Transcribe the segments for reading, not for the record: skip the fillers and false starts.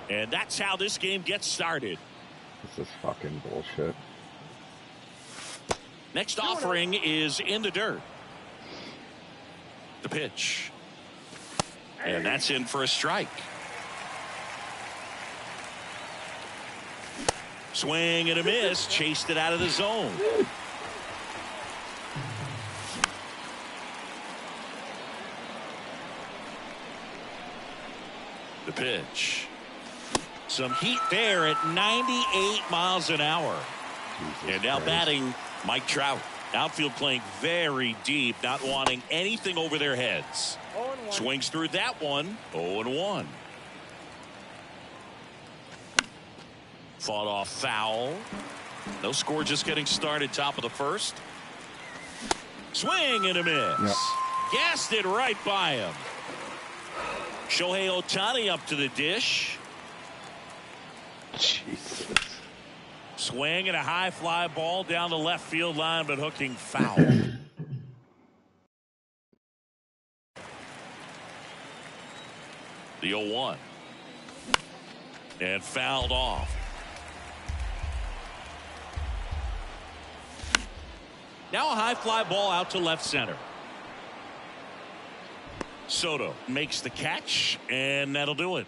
And that's how this game gets started. This is fucking bullshit. Next offering is in the dirt. The pitch. And that's in for a strike. Swing and a miss. Chased it out of the zone. The pitch. Some heat there at 98 miles an hour. And now batting Mike Trout. Outfield playing very deep, not wanting anything over their heads. Swings through that one. 0-1. Fought off foul. No score, just getting started. Top of the first. Swing and a miss. Yep. Gassed it right by him. Shohei Ohtani up to the dish. Jesus. Swing and a high fly ball down the left field line, but hooking foul. The 0-1. And fouled off. Now a high fly ball out to left center. Soto makes the catch, and that'll do it.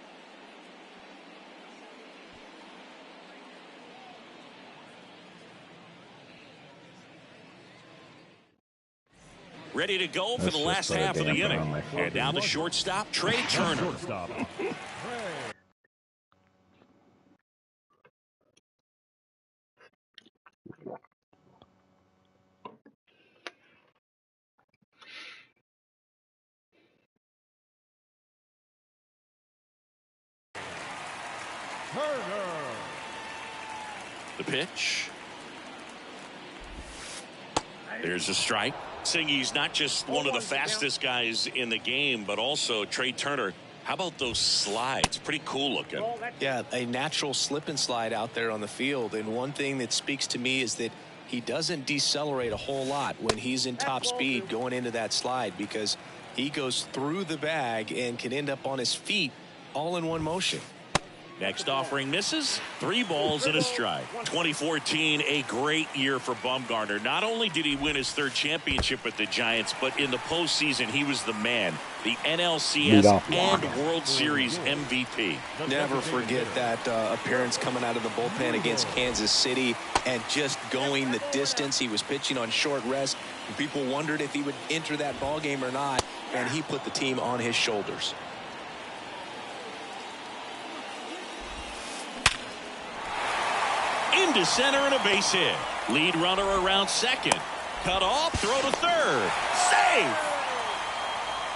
Ready to go for the last half of the inning. And now the shortstop, Trey Turner. The pitch. There's a strike. Saying he's not just one of the fastest guys in the game, but also Trey Turner. How about those slides? Pretty cool looking. Yeah, a natural slip and slide out there on the field. And one thing that speaks to me is that he doesn't decelerate a whole lot when he's in top speed going into that slide, because he goes through the bag and can end up on his feet all in one motion. Next offering misses. 3 balls and a strike. 2014, a great year for Bumgarner. Not only did he win his 3rd championship with the Giants, but in the postseason, he was the man. The NLCS and World Series MVP. Never forget that appearance coming out of the bullpen against Kansas City and just going the distance. He was pitching on short rest. People wondered if he would enter that ball game or not, and he put the team on his shoulders. Into center and a base hit. Lead runner around second. Cut off, throw to third. Safe!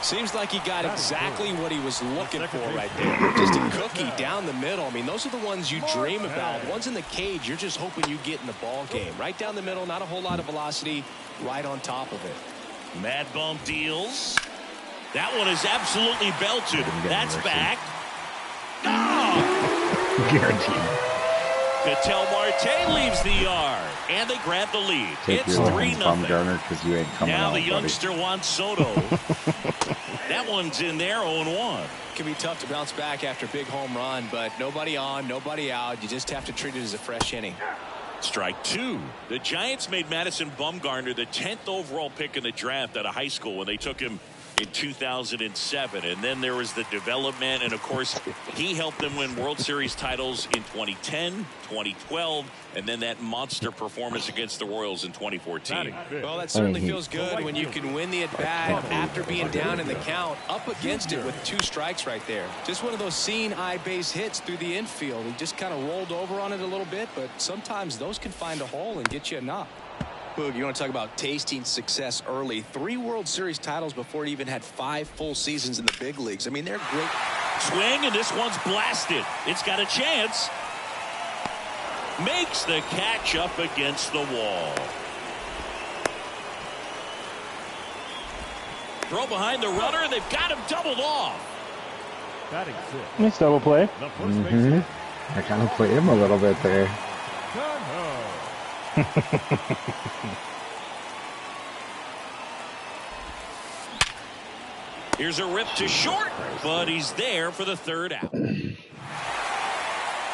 Seems like he got exactly what he was looking for right there. Just a cookie down the middle. I mean, those are the ones you dream about. Ones in the cage, you're just hoping you get in the ball game. Right down the middle, not a whole lot of velocity, right on top of it. Mad bump deals. That one is absolutely belted. That's back. Oh! Guaranteed. Ketel Marte leaves the yard, and they grab the lead. It's 3-0. Now the youngster Juan Soto. That one's in there, 0-1. Can be tough to bounce back after a big home run, but nobody on, nobody out. You just have to treat it as a fresh inning. Strike 2. The Giants made Madison Bumgarner the 10th overall pick in the draft out of high school when they took him in 2007, and then there was the development, and of course he helped them win World Series titles in 2010, 2012, and then that monster performance against the Royals in 2014. Well, that certainly feels good when you can win the at-bat after being down in the count, up against it with 2 strikes right there. Just one of those seeing eye base hits through the infield. He just kind of rolled over on it a little bit, but sometimes those can find a hole and get you a knock. Boog, you want to talk about tasting success early. 3 World Series titles before he even had 5 full seasons in the big leagues. I mean, they're great. Swing, and this one's blasted. It's got a chance. Makes the catch up against the wall. Throw behind the runner. They've got him doubled off. Nice double play. I kind of played him a little bit there. Here's a rip to short, but he's there for the 3rd out.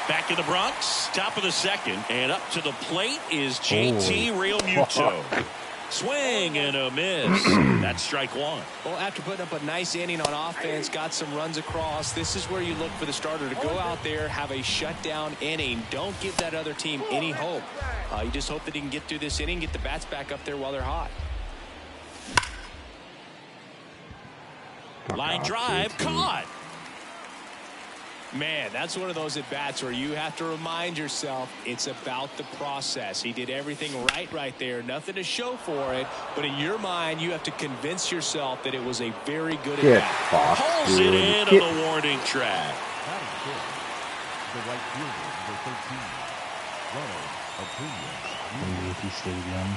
Back in the Bronx, top of the second, and up to the plate is JT Realmuto. Swing and a miss. That's strike one. Well, after putting up a nice inning on offense, got some runs across, this is where you look for the starter to go out there, have a shutdown inning. Don't give that other team any hope. You just hope that he can get through this inning, get the bats back up there while they're hot. Line drive, caught. Man, that's one of those at-bats where you have to remind yourself it's about the process. He did everything right there. Nothing to show for it. But in your mind, you have to convince yourself that it was a very good at-bat. Pulls it in on the warning track. The right fielder, number 13, Ronald Acuna. Yankee Stadium.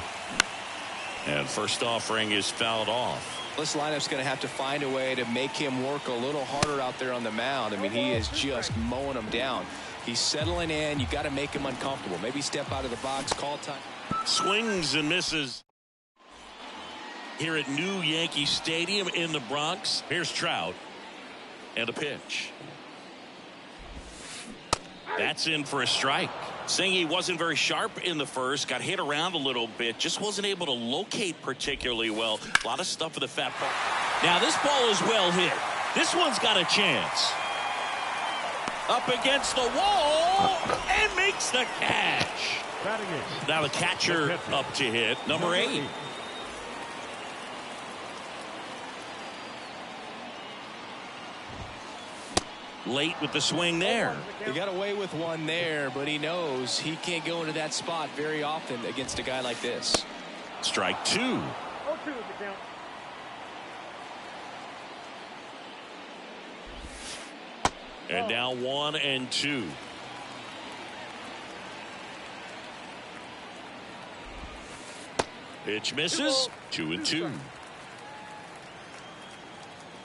And first offering is fouled off. This lineup's going to have to find a way to make him work a little harder out there on the mound. I mean, he is just mowing them down. He's settling in. You got to make him uncomfortable. Maybe step out of the box, call time. Swings and misses. Here at New Yankee Stadium in the Bronx. Here's Trout. And a pitch. That's in for a strike. Saying he wasn't very sharp in the first, got hit around a little bit, just wasn't able to locate particularly well. A lot of stuff for the fat ball. Now this ball is well hit. This one's got a chance. Up against the wall and makes the catch. Now the catcher up to hit, number 8. Late with the swing there. He got away with one there, but he knows he can't go into that spot very often against a guy like this. Strike 2. And now 1 and 2. Pitch misses. 2 and 2.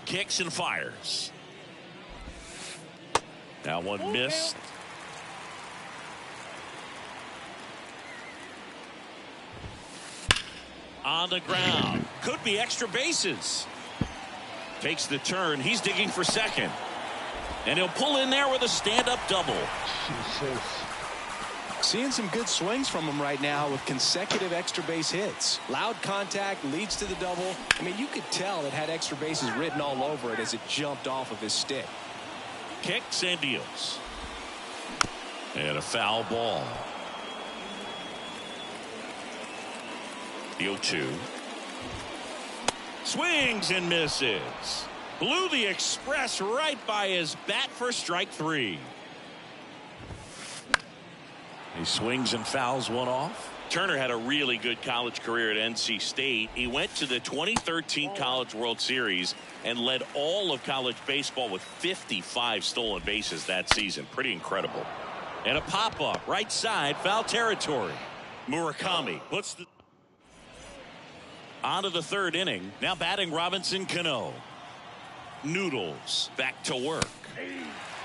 Kicks and fires. Now one missed. On the ground. Could be extra bases. Takes the turn. He's digging for second. And he'll pull in there with a stand-up double. Jesus. Seeing some good swings from him right now with consecutive extra base hits. Loud contact leads to the double. I mean, you could tell it had extra bases written all over it as it jumped off of his stick. Kicks and deals. And a foul ball. The 0-2. Swings and misses. Blew the express right by his bat for strike 3. He swings and fouls one off. Turner had a really good college career at NC State. He went to the 2013 College World Series and led all of college baseball with 55 stolen bases that season. Pretty incredible. And a pop-up right side, foul territory. Murakami puts the onto the third inning. Now batting Robinson Cano. Noodles back to work.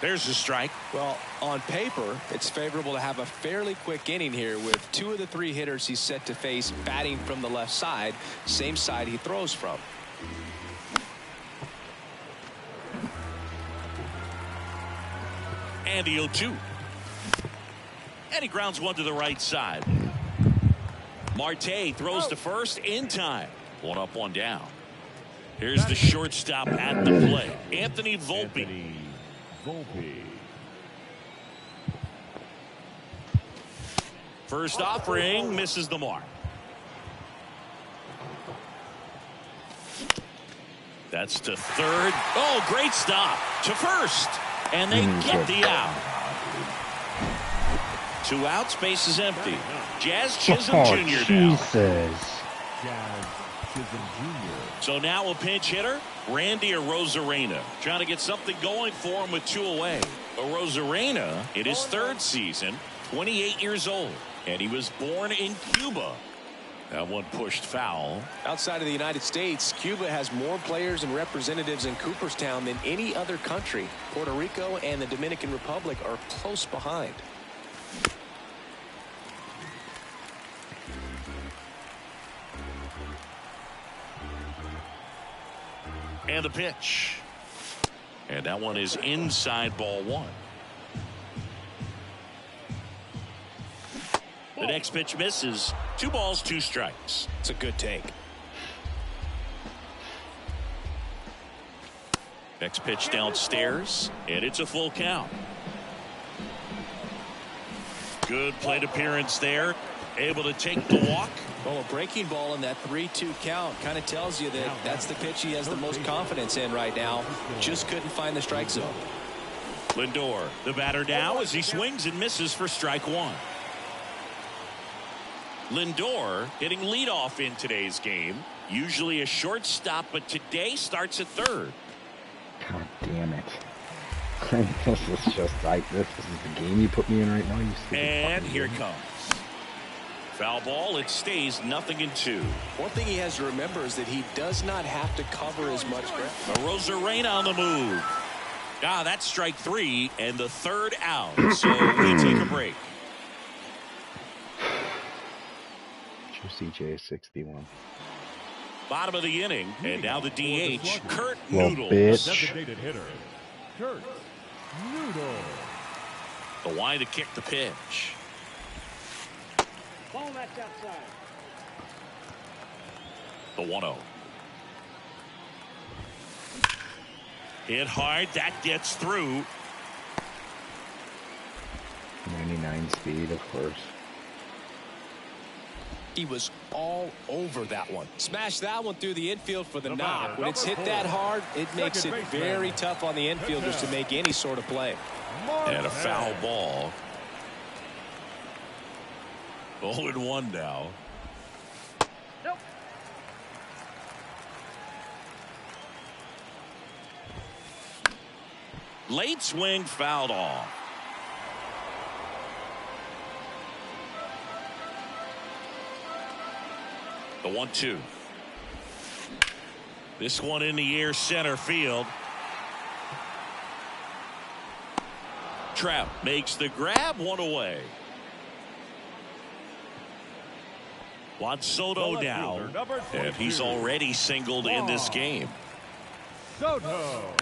There's the strike. Well, on paper, it's favorable to have a fairly quick inning here with 2 of the 3 hitters he's set to face batting from the left side, same side he throws from. And the 0-2. And he grounds one to the right side. Marte throws to first in time. 1 up, 1 down. Here's the shortstop at the plate, Anthony Volpe. First offering misses the mark. That's to third. Oh, great stop to first. And they get the out. 2 outs, base is empty. Jazz Chisholm Jr. now. Jazz Chisholm Jr. So now a pinch hitter, Randy Arozarena, trying to get something going for him with 2 away. Arozarena in his 3rd season, 28 years old, and he was born in Cuba. That one pushed foul. Outside of the United States, Cuba has more players and representatives in Cooperstown than any other country. Puerto Rico and the Dominican Republic are close behind. And the pitch. And that one is inside ball 1. The next pitch misses. 2 balls, 2 strikes. It's a good take. Next pitch downstairs, and it's a full count. Good plate appearance there. Able to take the walk. Well, a breaking ball in that 3-2 count kind of tells you that that's the pitch he has the most confidence in right now. Just couldn't find the strike zone. Lindor, the batter now as he swings and misses for strike 1. Lindor hitting leadoff in today's game. Usually a shortstop, but today starts at third. God damn it. This is just like this is the game you put me in right now. And here it comes. Foul ball. It stays 0-2. One thing he has to remember is that he does not have to cover as much ground. Arozarena on the move. That's strike 3 and the third out. So we take a break. CJ 61. Bottom of the inning, and now the DH, Kurt Noodles. Designated hitter, Kurt Noodles. The wide to kick the pitch. Ball that's outside. The 1-0. Hit hard, that gets through. 99 speed, of course. He was all over that one. Smashed that one through the infield for the knock. When it's hit that hard, it makes it very tough on the infielders to make any sort of play. And a foul ball. 0-1 now. Nope. Late swing fouled off. The 1-2. This one in the air, center field. Trout makes the grab, 1 away. Juan Soto now, and he's already singled in this game. Soto.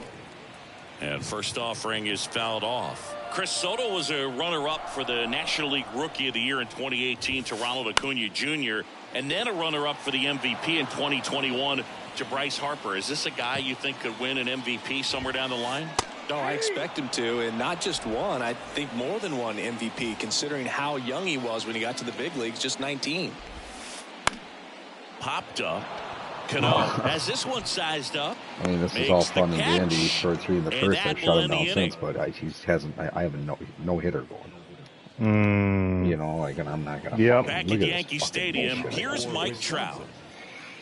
And first offering is fouled off. Chris Soto was a runner-up for the National League Rookie of the Year in 2018 to Ronald Acuna Jr., and then a runner-up for the MVP in 2021 to Bryce Harper. Is this a guy you think could win an MVP somewhere down the line? No, I expect him to, and not just one. I think more than one MVP, considering how young he was when he got to the big leagues, just 19. Popped up. Cano has this one sized up. I mean, this is all fun and dandy for 3 in the first. I've shut him down since, but I have a no hitter going. You know, like, and I'm not gonna. Yep. Back at Yankee Stadium, here's Mike Trout.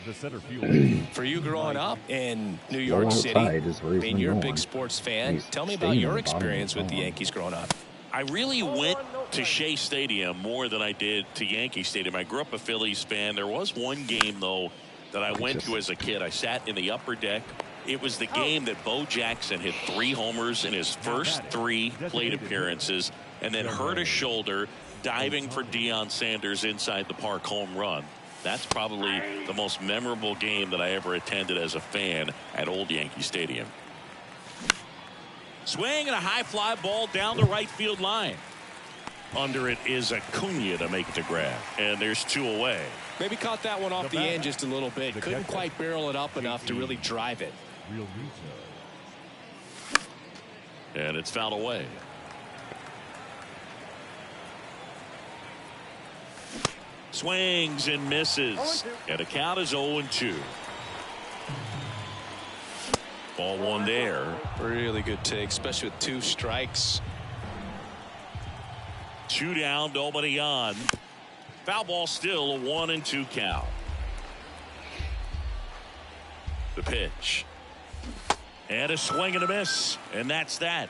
The center field. For you growing up in New York City, I mean, you're a big sports fan. Tell me about your experience with the Yankees growing up. I really went to Shea Stadium more than I did to Yankee Stadium. I grew up a Phillies fan. There was one game, though, that I went to as a kid. I sat in the upper deck. It was the game that Bo Jackson hit 3 homers in his first 3 plate appearances and then hurt his shoulder diving for Deion Sanders inside the park home run. That's probably the most memorable game that I ever attended as a fan at Old Yankee Stadium. Swing and a high fly ball down the right field line. Under it is Acuna to make the grab, and there's 2 away. Maybe caught that one off the end just a little bit. Couldn't quite barrel it up enough to really drive it. And it's fouled away. Swings and misses. And the count is 0-2. Ball 1 there. Really good take, especially with 2 strikes. 2 down, nobody on. Foul ball still, a 1-2 count. The pitch. And a swing and a miss. And that's that.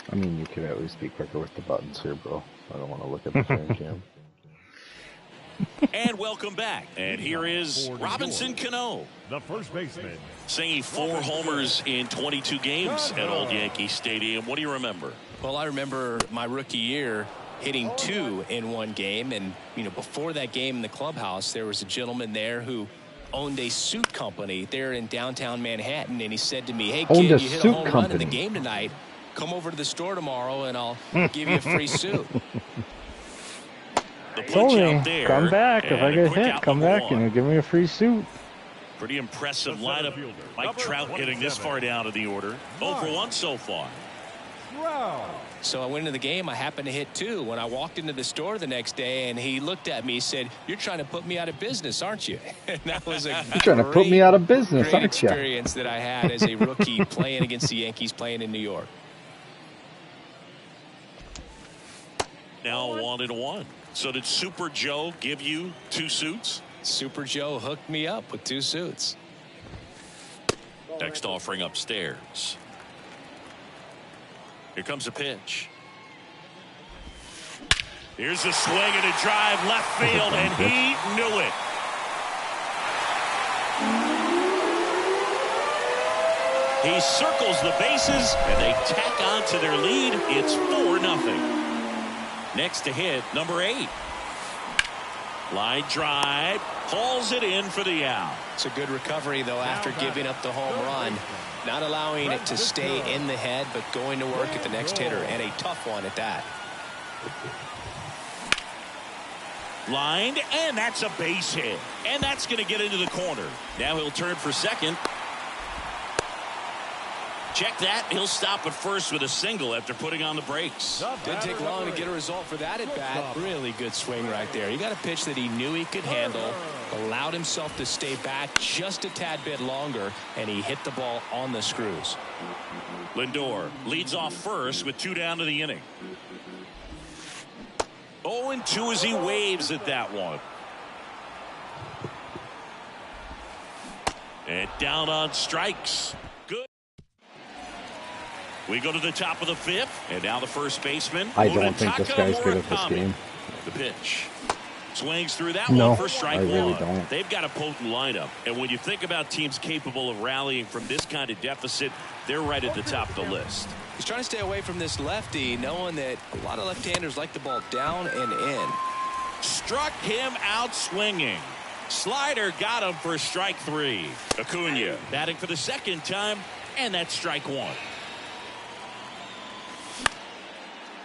I mean, you could at least be quicker with the buttons here, bro. I don't want to look at the frame cam. And welcome back. And here is Robinson Cano, the first baseman, singing 4 homers in 22 games at Old Yankee Stadium. What do you remember? Well, I remember my rookie year hitting 2 in one game, and you know, before that game in the clubhouse, there was a gentleman there who owned a suit company there in downtown Manhattan, and he said to me, "Hey Owned kid, a you hit a suit home run in company. the game tonight. Come over to the store tomorrow, and I'll give you a free suit." Told me, come back. If I get hit, come back one. and give me a free suit. Pretty impressive lineup. Mike Trout hitting this far down in the order. 0 for 1 so far. So I went into the game. I happened to hit 2 when I walked into the store the next day, and he looked at me and said, "You're trying to put me out of business, aren't you?" And that was a You're trying to put me out of business, great aren't you? experience that I had as a rookie playing against the Yankees, playing in New York. Now 1-1. So did Super Joe give you 2 suits? Super Joe hooked me up with 2 suits. Next offering upstairs. Here comes a pitch. Here's a swing and a drive left field, and he knew it. He circles the bases, and they tack on to their lead. It's 4-0. Next to hit, number 8. Line drive, hauls it in for the out. It's a good recovery, though, after giving up the home run. Not allowing it to stay in the head, but going to work at the next hitter, and a tough one at that. Lined, and that's a base hit. And that's going to get into the corner. Now he'll turn for second. Check that. He'll stop at first with a single after putting on the brakes. Didn't take long to get a result for that at bat. Really good swing right there. He got a pitch that he knew he could handle, allowed himself to stay back just a tad bit longer, and he hit the ball on the screws. Lindor leads off first with 2 down to the inning. 0-2 as he waves at that one. And down on strikes. Good. We go to the top of the 5th, and now the first baseman. I don't think this guy's good at this game. The pitch. Swings through that No, one for strike I really one. don't. They've got a potent lineup, and when you think about teams capable of rallying from this kind of deficit, they're right at the top of the list. He's trying to stay away from this lefty, knowing that a lot of left-handers like the ball down and in. Struck him out swinging. Slider got him for strike 3. Acuna batting for the second time, and that's strike 1.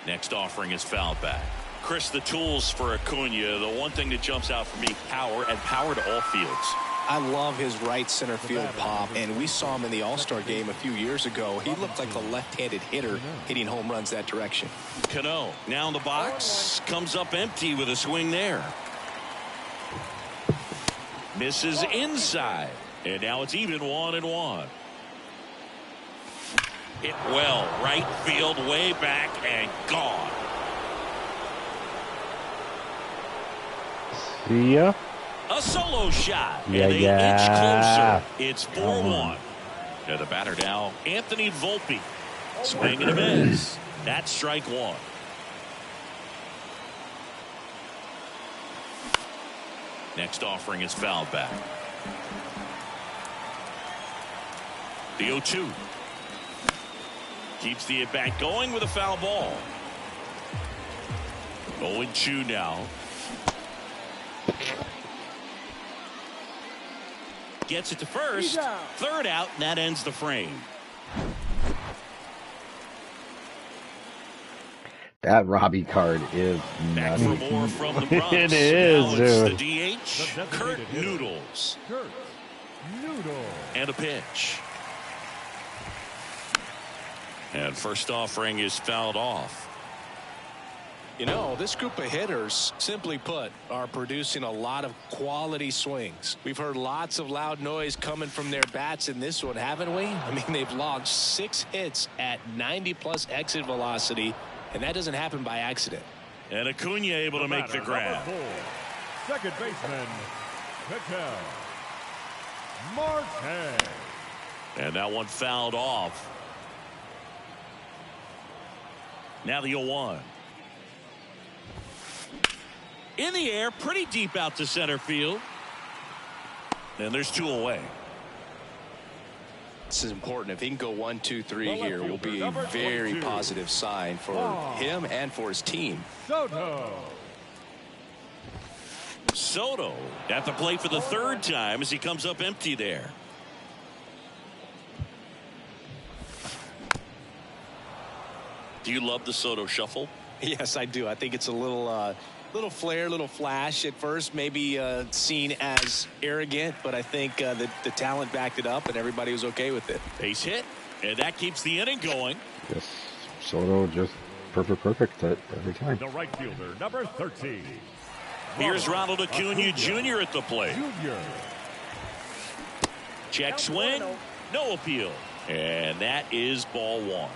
Next offering is fouled back. Chris, the tools for Acuna, the one thing that jumps out for me, power, and power to all fields. I love his right center field pop, and we saw him in the All-Star game a few years ago. He looked like a left-handed hitter hitting home runs that direction. Cano now in the box, comes up empty with a swing there. Misses inside, and now it's even 1-1. Hit well, right field, way back, and gone. See ya. A solo shot, Yeah, and they yeah. inch closer. It's 4-1. And the batter now, Anthony Volpe. Swing and a miss. That's strike 1. Next offering is fouled back. The 0-2. Keeps the at-bat going with a foul ball. 0-2 now. Gets it to first. Third out, and that ends the frame. That Robbie card is Back nuts. for more from the Bronx. It is, now dude. it's the DH, Kurt Noodles. And a pitch. And first offering is fouled off. You know, this group of hitters, simply put, are producing a lot of quality swings. We've heard lots of loud noise coming from their bats in this one, haven't we? I mean, they've logged 6 hits at 90-plus exit velocity, and that doesn't happen by accident. And Acuna able to make the grab. Second baseman, Miguel Marte. And that one fouled off. Now the 0-1. In the air, pretty deep out to center field. And there's 2 away. This is important. If he can go 1, 2, 3 here, will be a very positive sign for him and for his team. Soto. Soto at the plate for the third time as he comes up empty there. Do you love the Soto shuffle? Yes, I do. I think it's a little flair, little flash at first, maybe seen as arrogant, but I think the talent backed it up and everybody was okay with it. Base hit, and that keeps the inning going. Yes, Soto just perfect every time. The right fielder, number 13. Here's Ronald Acuna Jr. at the plate. Check swing, no appeal. And that is ball one.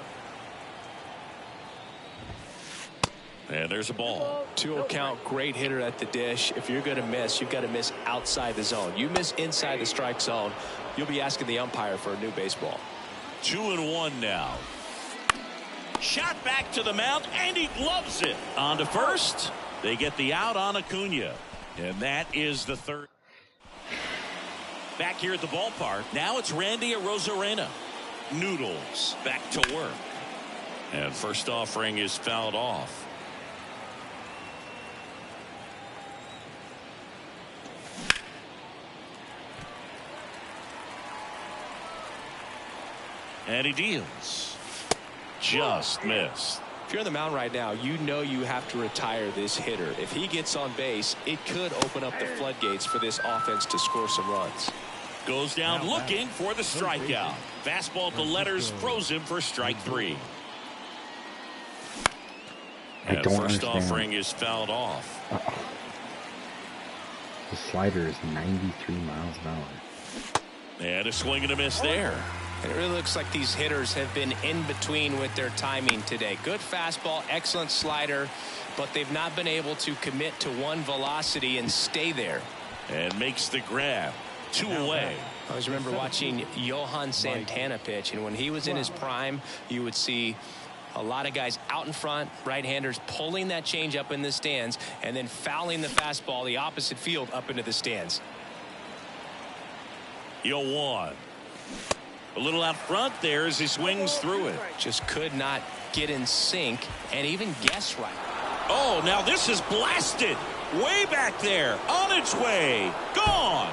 And there's a ball. 2-0 count, great hitter at the dish. If you're going to miss, you've got to miss outside the zone. You miss inside the strike zone, you'll be asking the umpire for a new baseball. 2-1 now. Shot back to the mound, and he gloves it. On to first. They get the out on Acuna. And that is the third. Back here at the ballpark. Now it's Randy Arozarena. Noodles back to work. And first offering is fouled off. And he deals. Just missed. If you're on the mound right now, you know you have to retire this hitter. If he gets on base, it could open up the floodgates for this offense to score some runs. Goes down looking for the strikeout. Fastball to letters froze him for strike three. And first offering is fouled off. The slider is 93 miles an hour. And a swing and a miss there. And it really looks like these hitters have been in between with their timing today. Good fastball, excellent slider, but they've not been able to commit to one velocity and stay there. And makes the grab. 2 away. I always remember watching Johan Santana pitch, and when he was in his prime, you would see a lot of guys out in front, right-handers pulling that change up in the stands and then fouling the fastball the opposite field up into the stands. 0-1. A little out front there as he swings through it. Just could not get in sync and even guess right. Oh, now this is blasted. Way back there. On its way. Gone.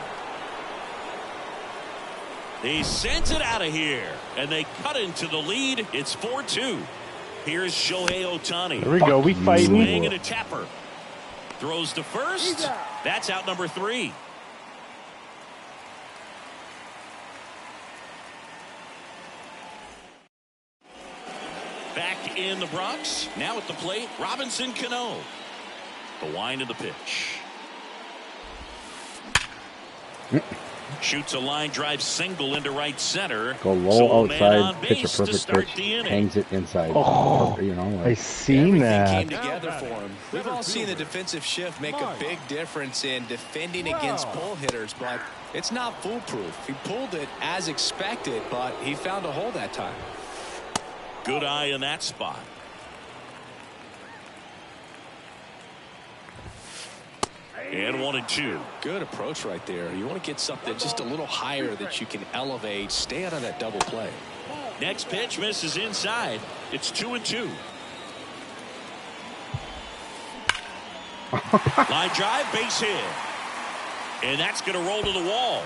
He sends it out of here. And they cut into the lead. It's 4-2. Here's Shohei Ohtani. There we go. We fighting. Swing and a tapper. Throws to first. That's out number 3. Back in the Bronx. Now at the plate, Robinson Cano. The wind of the pitch. Shoots a line drive single into right center. Go low outside, pitch a perfect pitch, hangs it inside. Oh, you know, like, I seen that. Came together for him. We've all seen the defensive shift make a big difference in defending against pull hitters, but it's not foolproof. He pulled it as expected, but he found a hole that time. Good eye in that spot. And 1-2. Good approach right there. You want to get something just a little higher that you can elevate. Stay out of that double play. Next pitch misses inside. It's 2-2. Line drive, base hit. And that's going to roll to the wall.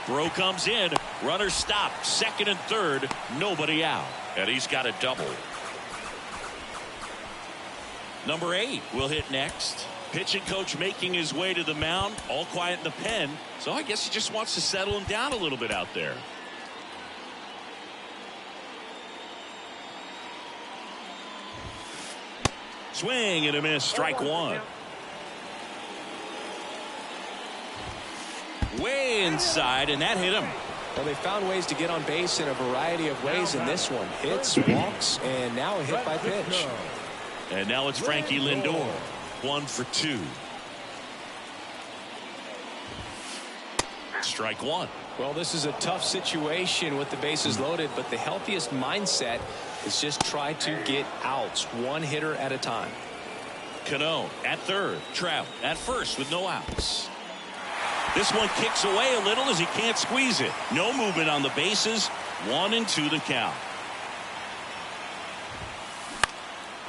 Throw comes in. Runner stopped. Second and third. Nobody out. And he's got a double. Number 8 will hit next. Pitching coach making his way to the mound. All quiet in the pen. So I guess he just wants to settle him down a little bit out there. Swing and a miss. Strike one. Way inside, and that hit him. Well, they found ways to get on base in a variety of ways in this one. Hits, walks, and now a hit by pitch. And now it's Frankie Lindor. 1 for 2. Strike one. Well, this is a tough situation with the bases loaded, but the healthiest mindset is just try to get outs, one hitter at a time. Cano at third. Trout at first with no outs. This one kicks away a little as he can't squeeze it. No movement on the bases. 1-2 the count.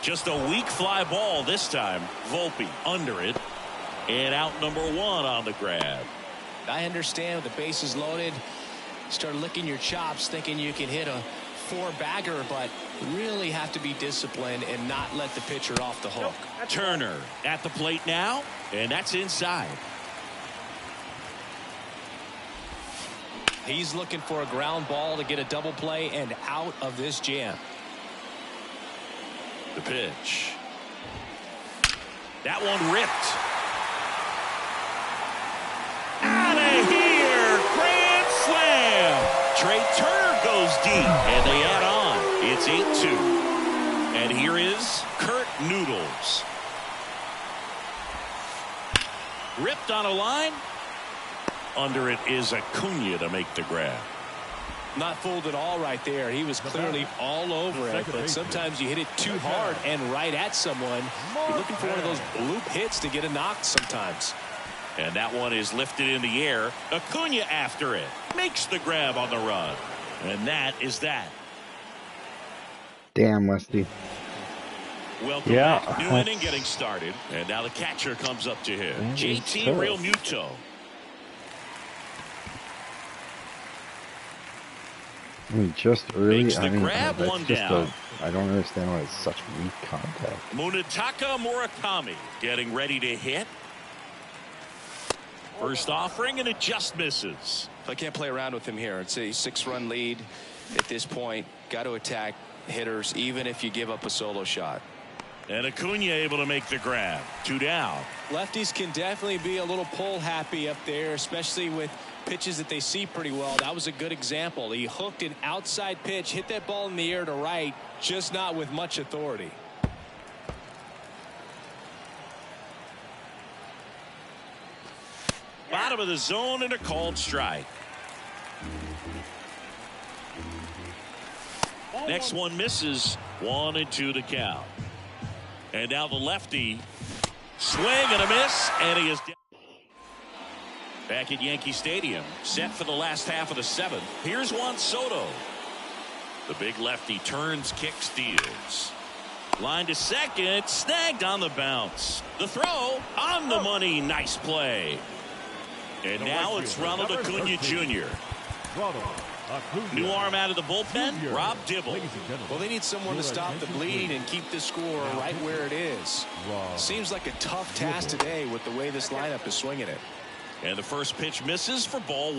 Just a weak fly ball this time. Volpe under it. And out number 1 on the grab. I understand with the bases loaded, start licking your chops thinking you can hit a 4-bagger, but really have to be disciplined and not let the pitcher off the hook. Turner at the plate now, and that's inside. He's looking for a ground ball to get a double play and out of this jam. The pitch. That one ripped. Out of here! Grand slam! Trey Turner goes deep, and they add on. It's 8-2. And here is Kurt Noodles. Ripped on a line. Under it is Acuna to make the grab. Not fooled at all right there. He was clearly all over it, but sometimes you hit it too hard and right at someone. You're looking for one of those bloop hits to get a knock sometimes. And that one is lifted in the air. Acuna after it. Makes the grab on the run. And that is that. Damn, Westy. Welcome back. New inning getting started. And now the catcher comes up to him. JT Real Muto. I mean, just early. Makes the grab, one down. I don't understand why it's such weak contact. Munetaka Murakami getting ready to hit. First offering, and it just misses. I can't play around with him here. It's a 6-run lead at this point. Got to attack hitters, even if you give up a solo shot. And Acuna able to make the grab. 2 down. Lefties can definitely be a little pull happy up there, especially with pitches that they see pretty well. That was a good example. He hooked an outside pitch, hit that ball in the air to right, just not with much authority. Bottom of the zone and a called strike. Next one misses. 1-2 to count. And now the lefty. Swing and a miss, and he is down. Back at Yankee Stadium, set for the last half of the 7th. Here's Juan Soto. The big lefty turns, kicks, deals. Line to second, snagged on the bounce. The throw on the money, nice play. And now it's Ronald Acuna Jr. New arm out of the bullpen, Rob Dibble. Well, they need someone to stop the bleeding and keep the score right where it is. Seems like a tough task today with the way this lineup is swinging it. And the first pitch misses for ball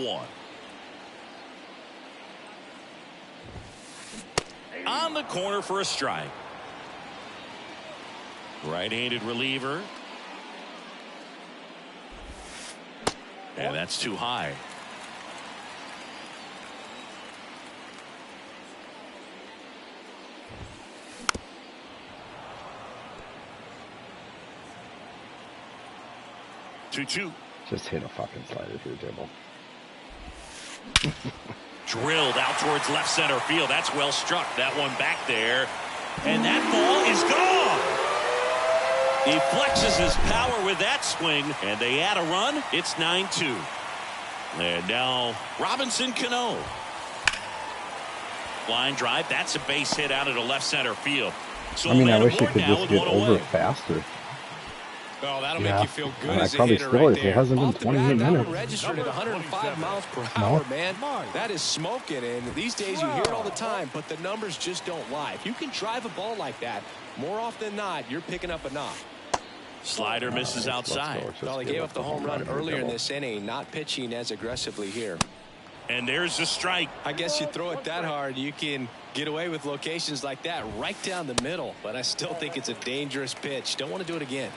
1. On the corner for a strike. Right-handed reliever. And that's too high. Two. Just hit a fucking slider here, Dibble. Drilled out towards left center field. That's well struck. That one back there. And that ball is gone. He flexes his power with that swing. And they add a run. It's 9-2. And now Robinson Cano. Line drive. That's a base hit out of the left center field. So I mean, I wish it could just get over faster. Oh, that'll make you feel good as a probably hitter still right is. there. It hasn't been 28 minutes. Registered at 105 miles per hour, man. That is smoking, and these days you hear it all the time, but the numbers just don't lie. If you can drive a ball like that, more often than not, you're picking up a knock. Slider misses outside. Well, they gave up the home run earlier in this inning, not pitching as aggressively here. And there's the strike. I guess you throw it that hard, you can get away with locations like that right down the middle, but I still think it's a dangerous pitch. Don't want to do it again.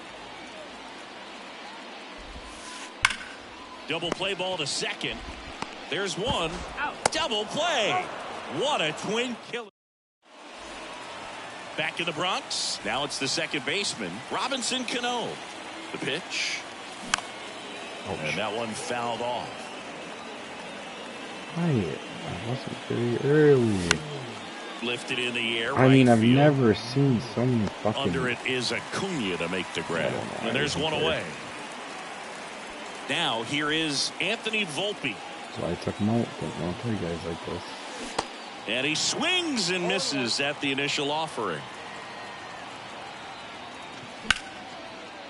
Double play ball to second. There's one. Double play. What a twin killer. Back in the Bronx. Now it's the second baseman, Robinson Cano. The pitch. And that one fouled off. Quiet. I wasn't very early. Lifted in the air. I mean, right I've field. never seen so many fucking... Under it is Acuna to make the grab. And there's one away. Now here is Anthony Volpe. So I took him out, but don't play guys like this. And he swings and misses at the initial offering.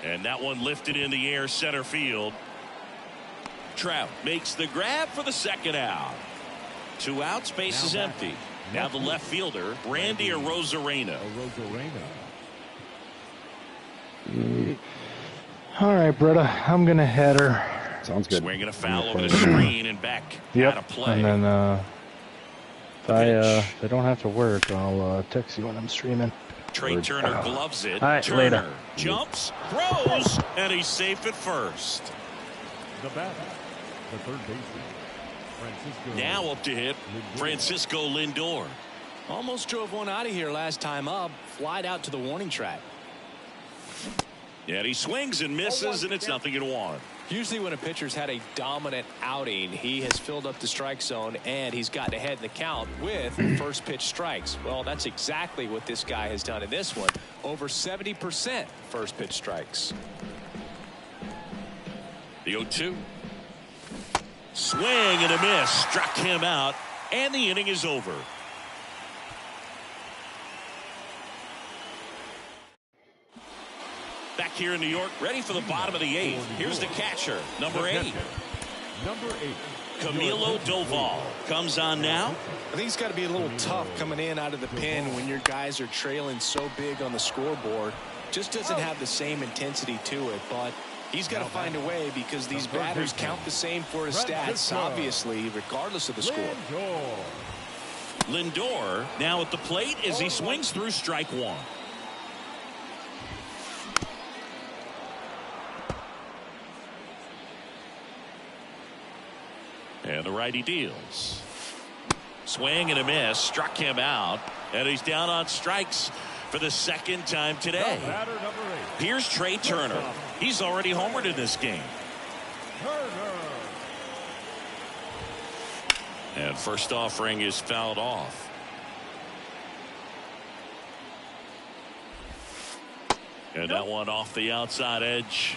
And that one lifted in the air center field. Trout makes the grab for the second out. 2 outs, base is empty. Now the left fielder, Randy Arozarena. All right, Britta, I'm going to head her. Sounds good. Swinging a foul over the screen and back out of play. And then if they don't have to work, I'll text you when I'm streaming. Trey Turner gloves it. All right, Turner later. jumps, throws, and he's safe at first. The batter, the third baseman, Francisco. Now up to hit, Francisco Lindor. Almost drove one out of here last time up. Flied out to the warning track. And he swings and misses, and it's 0-1. Usually when a pitcher's had a dominant outing, he has filled up the strike zone and he's gotten ahead in the count with first pitch strikes. Well, that's exactly what this guy has done in this one. Over 70% first pitch strikes. The 0-2. Swing and a miss. Struck him out, and the inning is over. Back here in New York, ready for the bottom of the 8th. Here's the catcher, number 8. Camilo Doval comes on now. I think it's got to be a little tough coming in out of the pen when your guys are trailing so big on the scoreboard. Just doesn't have the same intensity to it, but he's got to find a way because these batters count the same for his stats, obviously, regardless of the score. Lindor now at the plate as he swings through strike 1. And the righty deals. Swing and a miss. Struck him out. And he's down on strikes for the second time today. Here's Trey Turner. He's already homered in this game. And first offering is fouled off. And that one off the outside edge.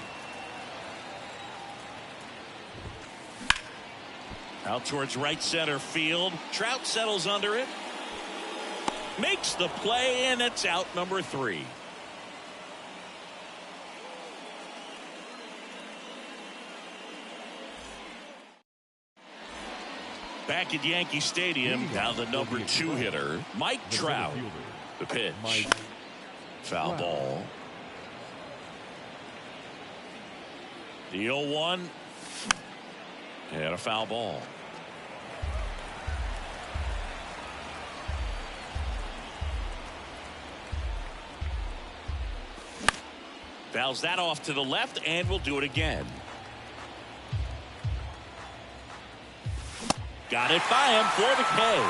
Out towards right center field. Trout settles under it. Makes the play, and it's out number 3. Back at Yankee Stadium, now the number 2 hitter, Mike Trout. The pitch. Foul ball. The 0-1. And a foul ball. Fouls that off to the left, and we'll do it again. Got it by him for the K.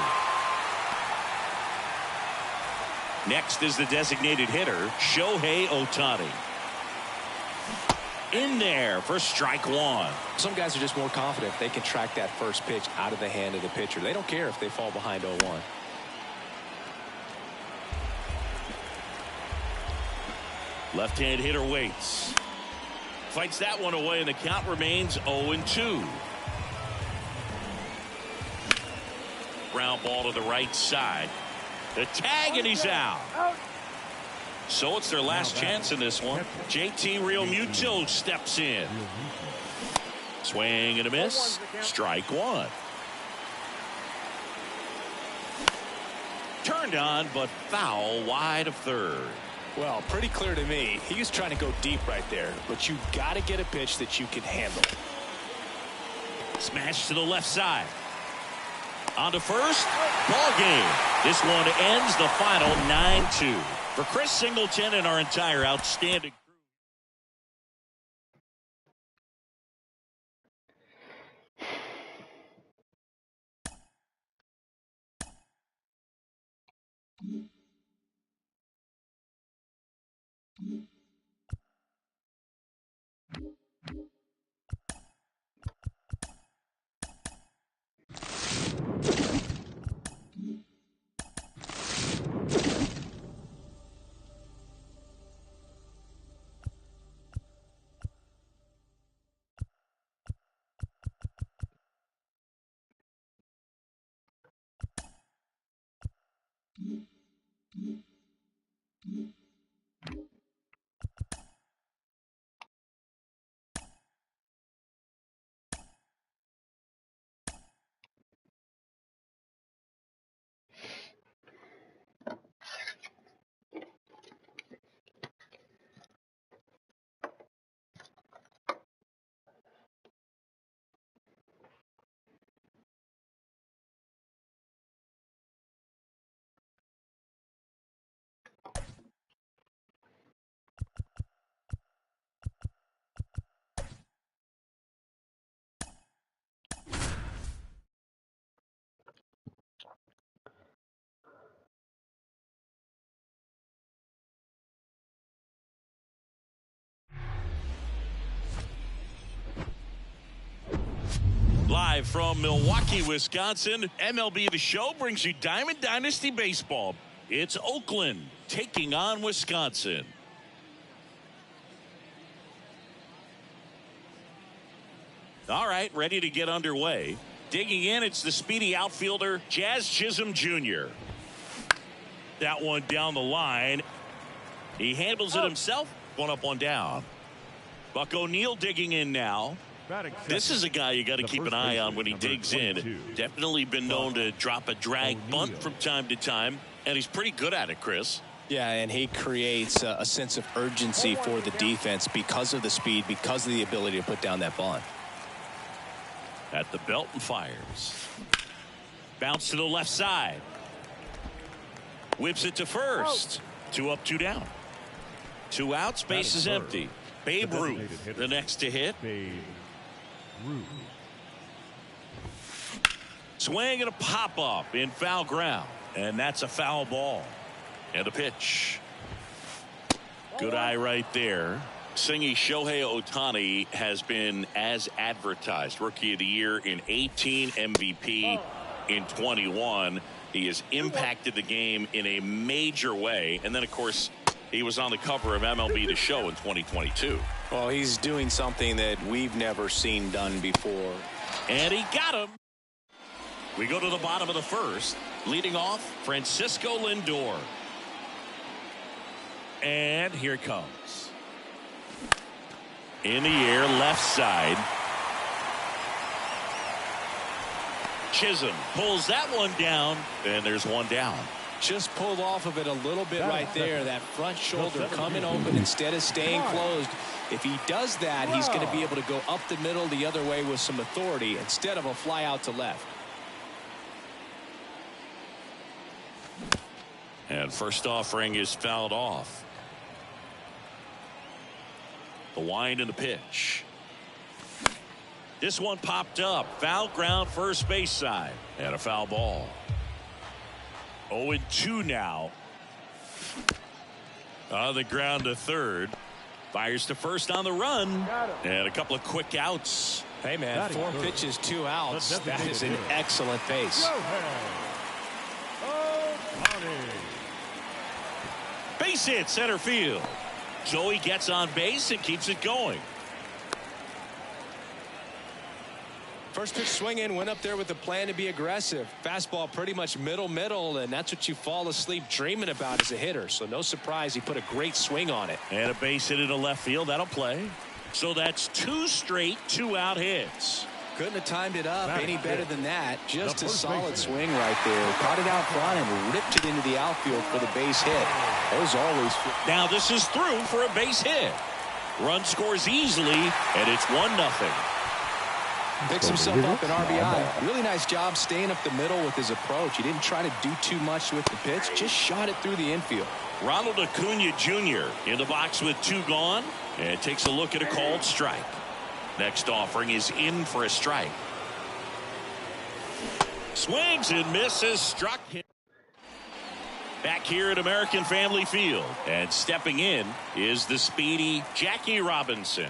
Next is the designated hitter, Shohei Ohtani. In there for strike 1. Some guys are just more confident they can track that first pitch out of the hand of the pitcher. They don't care if they fall behind 0-1. Left-hand hitter waits. Fights that one away, and the count remains 0-2. Ground ball to the right side. The tag, and he's out. So it's their last chance in this one. JT Realmuto steps in. Swing and a miss. Strike 1. Turned on, but foul wide of third. Well, pretty clear to me. He was trying to go deep right there, but you've got to get a pitch that you can handle. Smash to the left side. On to first. Ball game. This one ends the final 9-2. For Chris Singleton and our entire outstanding Live from Milwaukee, Wisconsin, MLB The Show brings you Diamond Dynasty Baseball. It's Oakland taking on Wisconsin. All right, ready to get underway. Digging in, it's the speedy outfielder, Jazz Chisholm Jr. That one down the line. He handles it himself. One up, one down. Buck O'Neil digging in now. This is a guy you got to keep an eye on when he digs in. Definitely been known to drop a drag bunt from time to time, and he's pretty good at it, Chris. Yeah, and he creates a sense of urgency for the defense because of the speed, because of the ability to put down that bunt. At the belt and fires. Bounce to the left side. Whips it to first. 2 up, 2 down. 2 outs, base is empty. Babe Ruth, the next to hit. Swing and a pop up in foul ground, and that's a foul ball. And a pitch. Good eye right there. Singy Shohei Ohtani has been as advertised. Rookie of the Year in 18, MVP in 21. He has impacted the game in a major way. And then, of course, he was on the cover of MLB The Show in 2022. Well, he's doing something that we've never seen done before. And he got him. We go to the bottom of the first. Leading off, Francisco Lindor. And here it comes. In the air, left side. Chisholm pulls that one down, and there's one down. Just pulled off of it a little bit right there. That front shoulder coming open instead of staying closed. If he does that, he's going to be able to go up the middle the other way with some authority instead of a fly out to left. And first offering is fouled off. The wind and the pitch. This one popped up. Foul ground, first base side. And a foul ball. 0-2 now. On the ground to third. Fires to first on the run. And a couple of quick outs. Hey, man, 4 pitches, 2 outs. That is an excellent pace. Base hit center field. Joey gets on base and keeps it going. First pitch swinging, went up there with the plan to be aggressive. Fastball pretty much middle, and that's what you fall asleep dreaming about as a hitter. So no surprise he put a great swing on it. And a base hit into left field. That'll play. So that's 2 straight 2-out hits. Couldn't have timed it up any better than that. Just a solid swing right there. Caught it out front and ripped it into the outfield for the base hit. Those always. Now this is through for a base hit. Run scores easily, and it's 1-0. Picks himself up an RBI. Really nice job staying up the middle with his approach. He didn't try to do too much with the pitch. Just shot it through the infield. Ronald Acuna Jr. in the box with 2 gone, and takes a look at a called strike. Next offering is in for a strike. Swings and misses. Struck him. Back here at American Family Field. And stepping in is the speedy Jackie Robinson.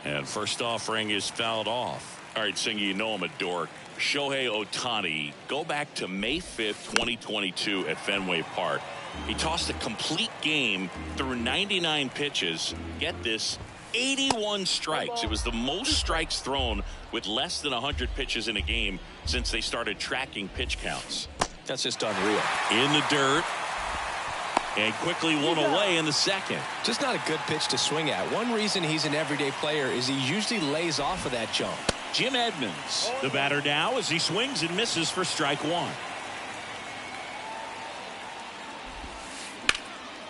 And first offering is fouled off. All right, Singy, you know I'm a dork. Shohei Ohtani, go back to May 5th, 2022 at Fenway Park. He tossed a complete game through 99 pitches. Get this. 81 strikes. It was the most strikes thrown with less than 100 pitches in a game since they started tracking pitch counts. That's just unreal. In the dirt. And quickly one away in the second. Just not a good pitch to swing at. One reason he's an everyday player is he usually lays off of that jump. Jim Edmonds, the batter now as he swings and misses for strike 1.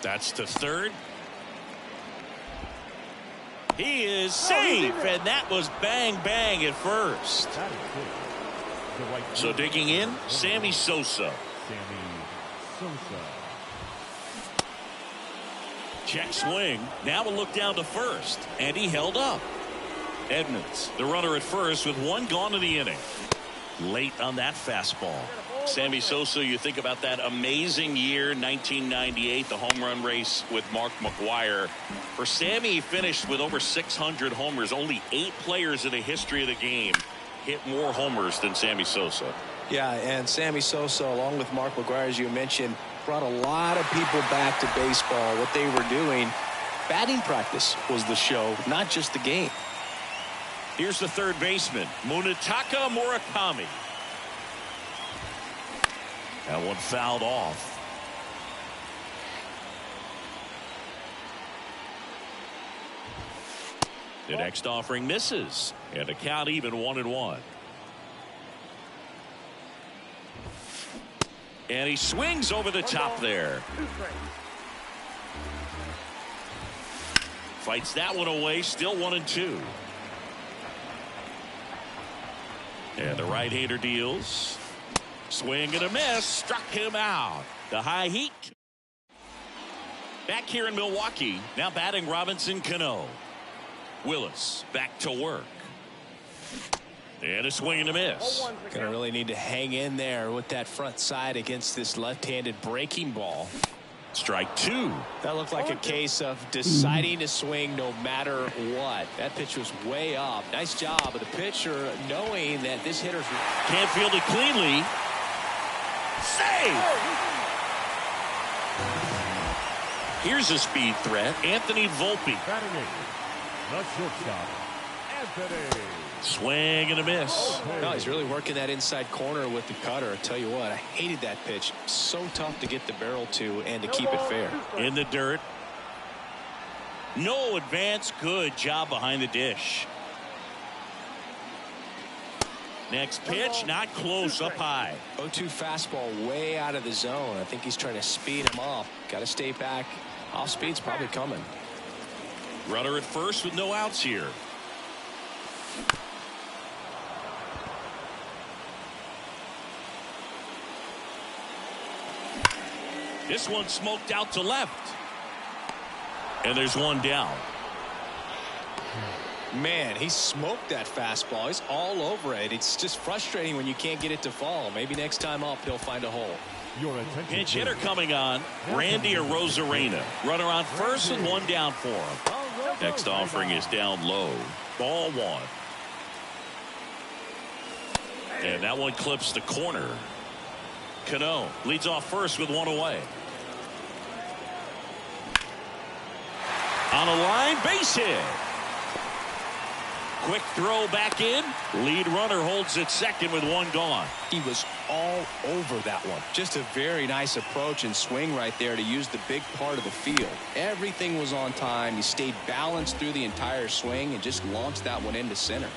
That's to third. He is safe, and that was bang, bang at first. So digging in, Sammy Sosa. Check swing. Now a look down to first, and he held up. Edmonds, the runner at first with 1 gone in the inning. Late on that fastball. Sammy Sosa, you think about that amazing year, 1998, the home run race with Mark McGwire. For Sammy, he finished with over 600 homers. Only 8 players in the history of the game hit more homers than Sammy Sosa. Yeah, and Sammy Sosa, along with Mark McGwire, as you mentioned, brought a lot of people back to baseball. What they were doing, batting practice was the show, not just the game. Here's the third baseman, Munetaka Murakami. That one fouled off. The next offering misses, and a count even 1-1. And he swings over the top there. Fights that one away, still 1-2. And the right-hander deals. Swing and a miss, struck him out. The high heat. Back here in Milwaukee, now batting Robinson Cano. Willis back to work. And a swing and a miss. Gonna really need to hang in there with that front side against this left-handed breaking ball. Strike two. That looked like a case of deciding to swing no matter what. That pitch was way up. Nice job of the pitcher knowing that this hitter's can't field it cleanly. Save! Here's a speed threat. Anthony Volpe. Batting eighth, the shortstop, Anthony. Swing and a miss. No, he's really working that inside corner with the cutter. I tell you what, I hated that pitch. So tough to get the barrel to and to keep it fair. In the dirt. No advance. Good job behind the dish. Next pitch, not close, up high. 0-2 fastball way out of the zone. I think he's trying to speed him off. Got to stay back. Off speed's probably coming. Runner at first with no outs here. This one smoked out to left. And there's one down. Man, he smoked that fastball. He's all over it. It's just frustrating when you can't get it to fall. Maybe next time up he'll find a hole. Your attention, pinch hitter coming on, Randy Arozarena. Runner on first and one down for him. Next offering is down low. Ball one. And that one clips the corner. Cano leads off first with one away. On a line, base hit. Quick throw back in. Lead runner holds it second with one gone. He was all over that one. Just a very nice approach and swing right there to use the big part of the field. Everything was on time. He stayed balanced through the entire swing and just launched that one into center.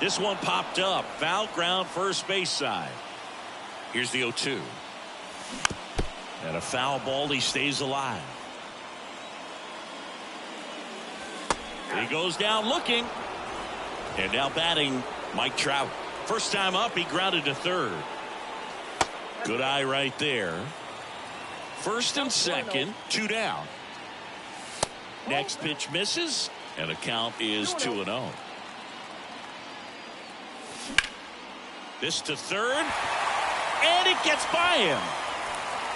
This one popped up. Foul ground first base side. Here's the 0-2. And a foul ball. He stays alive. He goes down looking. And now batting Mike Trout. First time up, he grounded to third. Good eye right there. First and second, two down. Next pitch misses, and the count is 2-0. This to third, and it gets by him.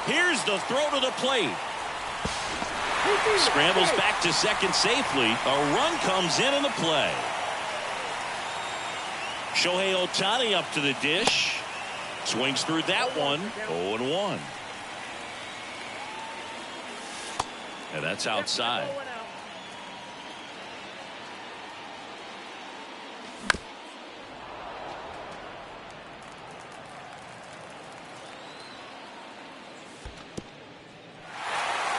Here's the throw to the plate. Scrambles back to second safely. A run comes in the play. Shohei Ohtani up to the dish. Swings through that one. 0-1. And that's outside.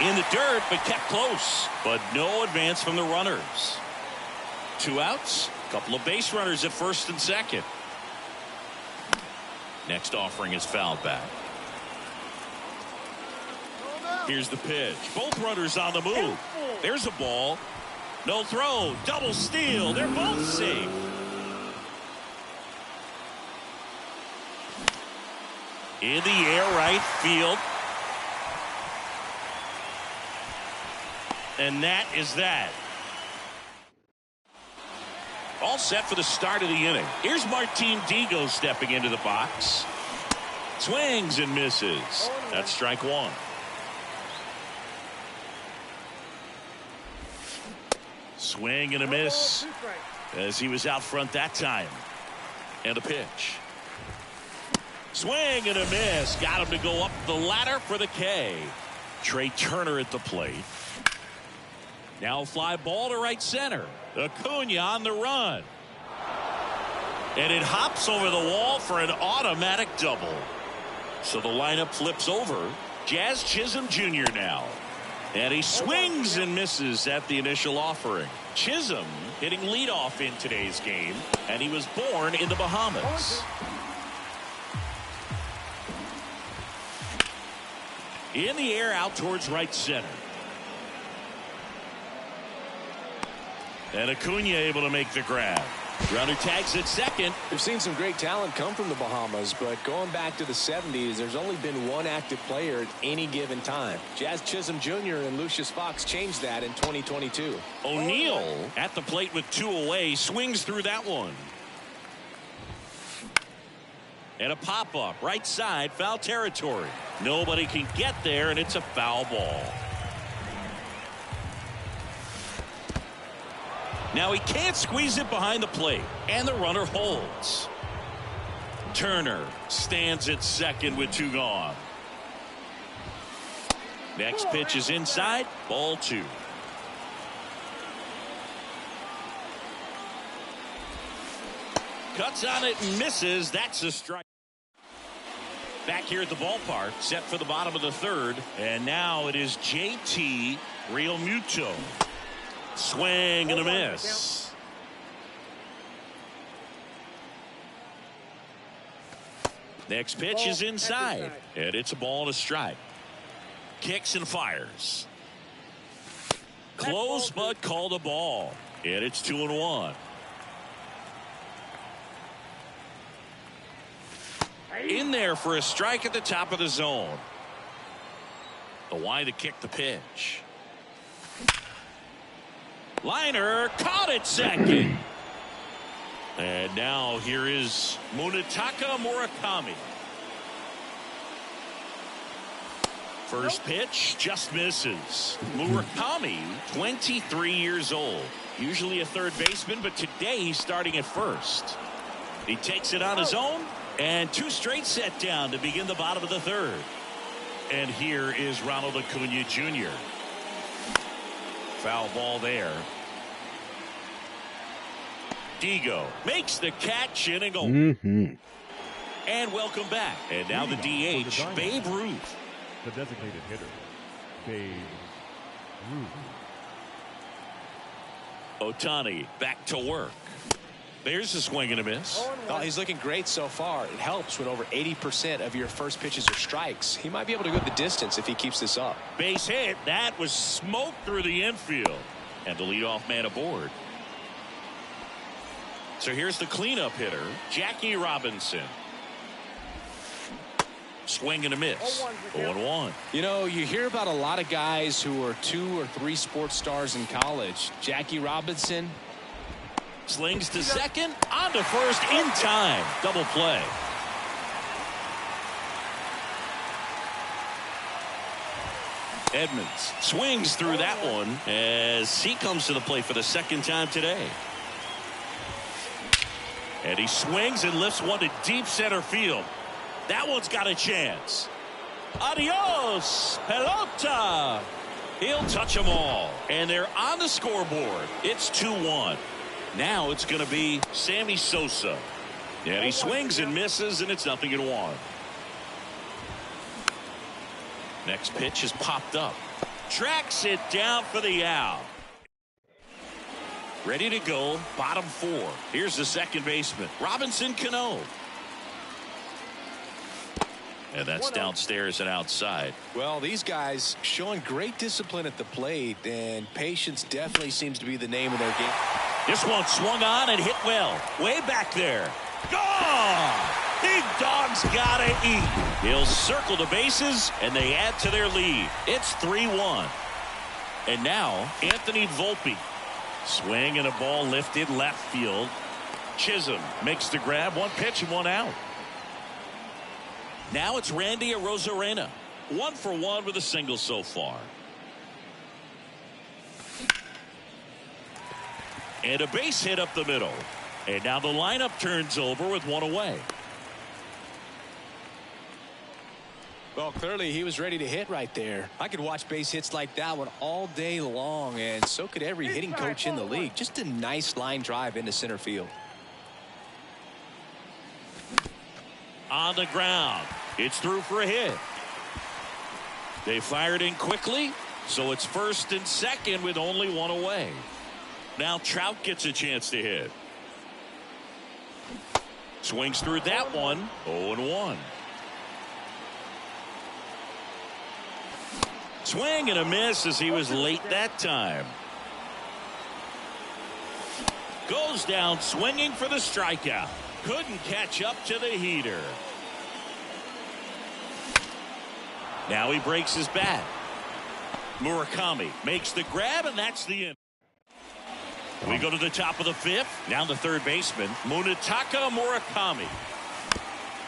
In the dirt, but kept close. But no advance from the runners. Two outs. A couple of base runners at first and second. Next offering is fouled back. Here's the pitch. Both runners on the move. There's a ball. No throw. Double steal. They're both safe. In the air, right field. And that is that. All set for the start of the inning. Here's Martin Digo stepping into the box. Swings and misses. That's strike one. Swing and a miss. as he was out front that time. And a pitch. Swing and a miss. Got him to go up the ladder for the K. Trey Turner at the plate. Now fly ball to right center. Acuna on the run. And it hops over the wall for an automatic double. So the lineup flips over. Jazz Chisholm Jr. now. And he swings and misses at the initial offering. Chisholm hitting leadoff in today's game. And he was born in the Bahamas. In the air out towards right center. And Acuna able to make the grab. Runner tags at second. We've seen some great talent come from the Bahamas, but going back to the 70s, there's only been one active player at any given time. Jazz Chisholm Jr. and Lucius Fox changed that in 2022. O'Neill at the plate with 2 away, swings through that one. And a pop-up right side, foul territory. Nobody can get there, and it's a foul ball. Now he can't squeeze it behind the plate, and the runner holds. Turner stands at second with 2 gone. Next pitch is inside, ball 2. Cuts on it and misses. That's a strike. Back here at the ballpark, set for the bottom of the 3rd, and now it is JT Realmuto. Swing and a miss. Next pitch is inside, and it's a ball and a strike. Kicks and fires. Close but called a ball, and it's 2-1. In there for a strike at the top of the zone. The wide to kick the pitch. Liner caught at second. And now here is Munetaka Murakami. First pitch just misses. Murakami, 23 years old. Usually a third baseman, but today he's starting at first. He takes it on his own, and 2 straight set down to begin the bottom of the 3rd. And here is Ronald Acuna Jr. Foul ball there. Digo makes the catch in and go. And welcome back. And now the DH, Babe Ruth. The designated hitter, Babe Ruth. Ohtani back to work. There's a swing and a miss. Oh, he's looking great so far. It helps when over 80% of your first pitches are strikes. He might be able to go the distance if he keeps this up. Base hit. That was smoked through the infield. And the leadoff man aboard. So here's the cleanup hitter, Jackie Robinson. Swing and a miss. 0-1. You know, you hear about a lot of guys who are 2 or 3 sports stars in college. Jackie Robinson. Slings to second, on to first in time. Double play. Edmonds swings through that one as he comes to the plate for the 2nd time today. And he swings and lifts one to deep center field. That one's got a chance. Adios, pelota. He'll touch them all. And they're on the scoreboard. It's 2-1. Now it's going to be Sammy Sosa. And he swings and misses, and it's 0-1. Next pitch is popped up. Tracks it down for the out. Ready to go, bottom 4. Here's the second baseman, Robinson Cano. And that's downstairs and outside. Well, these guys showing great discipline at the plate, and patience definitely seems to be the name of their game. This one swung on and hit well. Way back there. Gone! Big dog's gotta eat. He'll circle the bases, and they add to their lead. It's 3-1. And now, Anthony Volpe. Swing and a ball lifted left field. Chisholm makes the grab. 1 pitch and 1 out. Now it's Randy Arozarena. 1 for 1 with a single so far. And a base hit up the middle. And now the lineup turns over with one away. Well, clearly he was ready to hit right there. I could watch base hits like that one all day long, and so could every hitting coach in the league. Just a nice line drive into center field. On the ground. It's through for a hit. They fired in quickly, so it's first and second with only one away. Now Trout gets a chance to hit. Swings through that one. 0-1. Swing and a miss as he was late that time. Goes down swinging for the strikeout. Couldn't catch up to the heater. Now he breaks his bat. Murakami makes the grab, and that's the end. We go to the top of the fifth. Now the third baseman, Munetaka Murakami.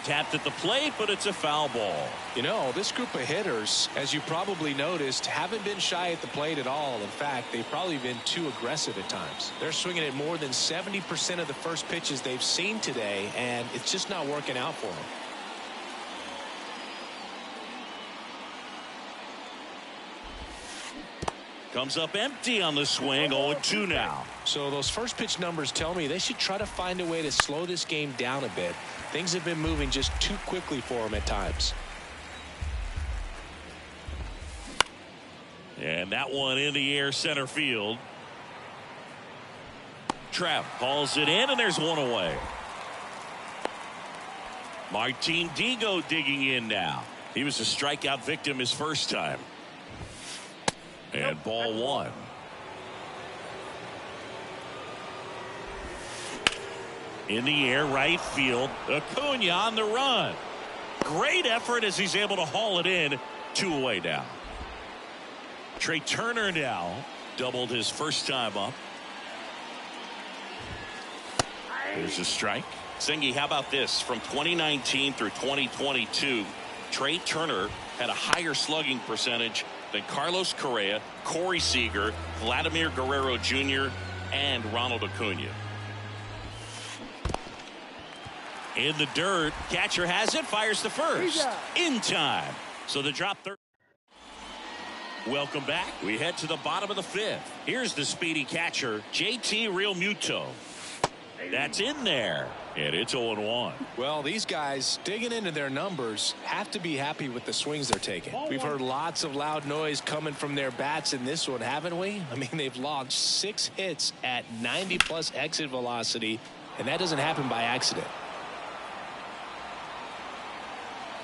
Tapped at the plate, but it's a foul ball. You know, this group of hitters, as you probably noticed, haven't been shy at the plate at all. In fact, they've probably been too aggressive at times. They're swinging at more than 70% of the first pitches they've seen today, and it's just not working out for them. Comes up empty on the swing. 0-2 now. So those first pitch numbers tell me they should try to find a way to slow this game down a bit. Things have been moving just too quickly for them at times. And that one in the air center field. Trout hauls it in, and there's one away. Martin Digo digging in now. He was a strikeout victim his first time. And ball one. In the air, right field. Acuna on the run. Great effort as he's able to haul it in. 2 away now. Trey Turner now doubled his first time up. There's a strike. Sengi, how about this? From 2019 through 2022, Trey Turner had a higher slugging percentage than Carlos Correa, Corey Seager, Vladimir Guerrero Jr., and Ronald Acuna. In the dirt, catcher has it, fires to first. In time. So the drop third. Welcome back. We head to the bottom of the fifth. Here's the speedy catcher, JT Realmuto. That's in there. And it's 0-1. Well, these guys digging into their numbers have to be happy with the swings they're taking. We've heard lots of loud noise coming from their bats in this one, haven't we? I mean, they've launched 6 hits at 90+ exit velocity, and that doesn't happen by accident.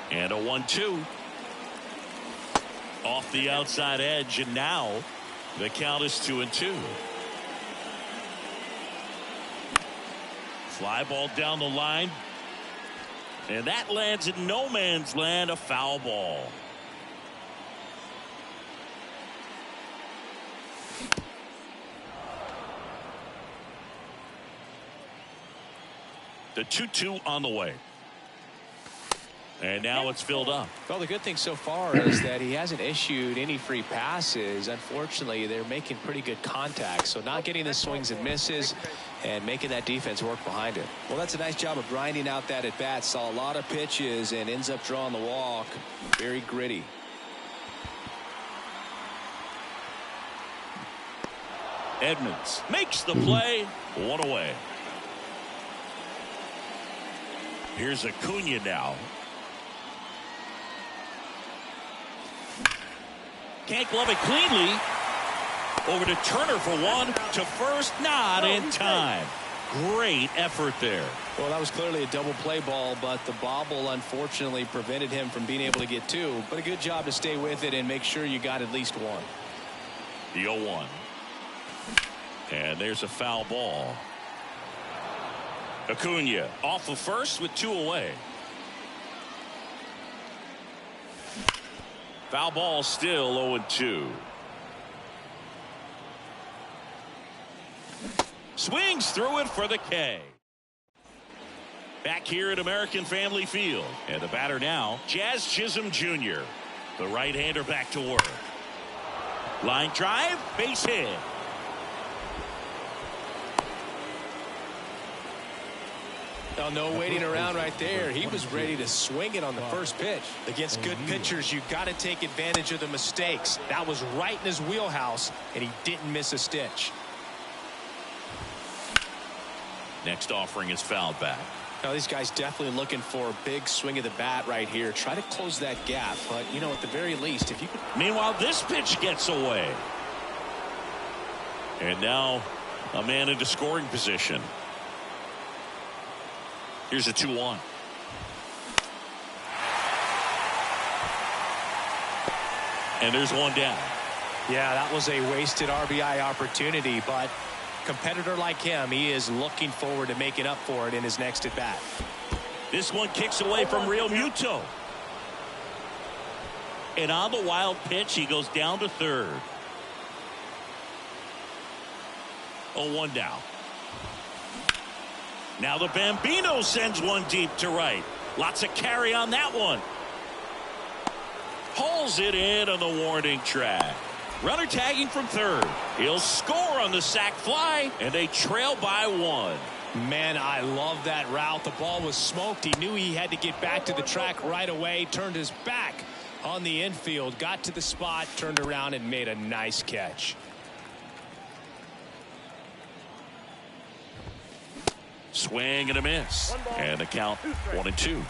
And a 1-2. Off the outside edge, and now the count is 2-2. Fly ball down the line. And that lands in no man's land, a foul ball. The 2-2 on the way. And now it's filled up. Well, the good thing so far is that he hasn't issued any free passes. Unfortunately, they're making pretty good contact. So not getting the swings and misses and making that defense work behind it. Well, that's a nice job of grinding out that at bat. Saw a lot of pitches and ends up drawing the walk. Very gritty. Edmonds makes the play. 1 away. Here's Acuna now. Can't glove it cleanly. Over to Turner for 1. To first, not in time. Great effort there. Well, that was clearly a double play ball, but the bobble unfortunately prevented him from being able to get 2. But a good job to stay with it and make sure you got at least 1. The 0-1. And there's a foul ball. Acuna off of first with 2 away. Foul ball still 0-2. Swings through it for the K. Back here at American Family Field. And the batter now, Jazz Chisholm Jr. The right-hander back to work. Line drive, base hit. Oh, no waiting around right there. He was ready to swing it on the first pitch. Against good pitchers, you got to take advantage of the mistakes. That was right in his wheelhouse, and he didn't miss a stitch. Next offering is fouled back. Now, these guys definitely looking for a big swing of the bat right here. Try to close that gap. But, you know, at the very least, if you could. Meanwhile, this pitch gets away. And now a man into scoring position. Here's a 2-1. And there's one down. Yeah, that was a wasted RBI opportunity, but competitor like him, he is looking forward to making up for it in his next at bat. This one kicks away from Real Muto. And on the wild pitch, he goes down to third. 0-1 down. Now the Bambino sends one deep to right. Lots of carry on that one. Hauls it in on the warning track. Runner tagging from third. He'll score on the sac fly, and they trail by 1. Man, I love that route. The ball was smoked. He knew he had to get back to the track right away. Turned his back on the infield. Got to the spot, turned around, and made a nice catch. Swing and a miss. And the count 1-2.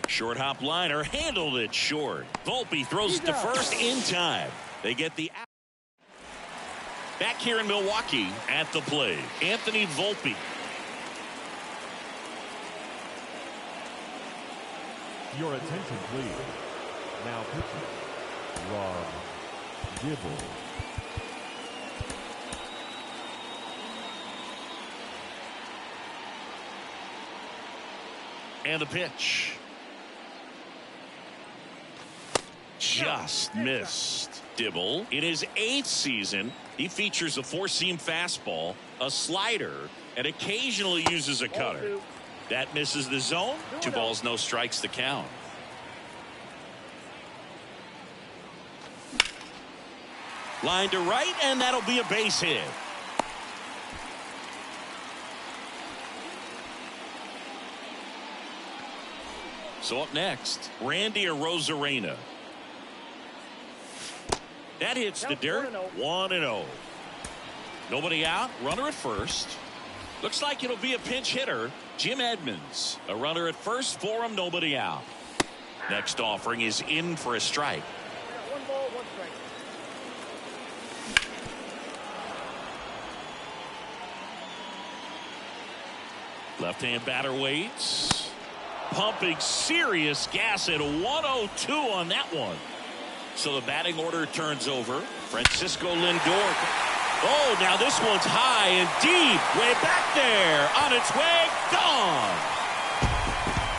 Short hop liner handled it short. Volpe throws it to first in time. They get the out. Back here in Milwaukee at the plate, Anthony Volpe. Your attention, please. Now pitching, Webb Debut. And the pitch. Just missed. Dibble, in his 8th season, he features a 4-seam fastball, a slider, and occasionally uses a cutter. That misses the zone. 2 balls, no strikes to count. Line to right, and that'll be a base hit. So up next, Randy Arozarena. That hits the dirt. 1-0. Nobody out. Runner at first. Looks like it'll be a pinch hitter. Jim Edmonds. A runner at first for him. Nobody out. Next offering is in for a strike. 1 ball, 1 strike. Left-hand batter waits. Pumping serious gas at 102 on that one. So the batting order turns over. Francisco Lindor. Oh, now this one's high and deep. Way back there. On its way. Gone.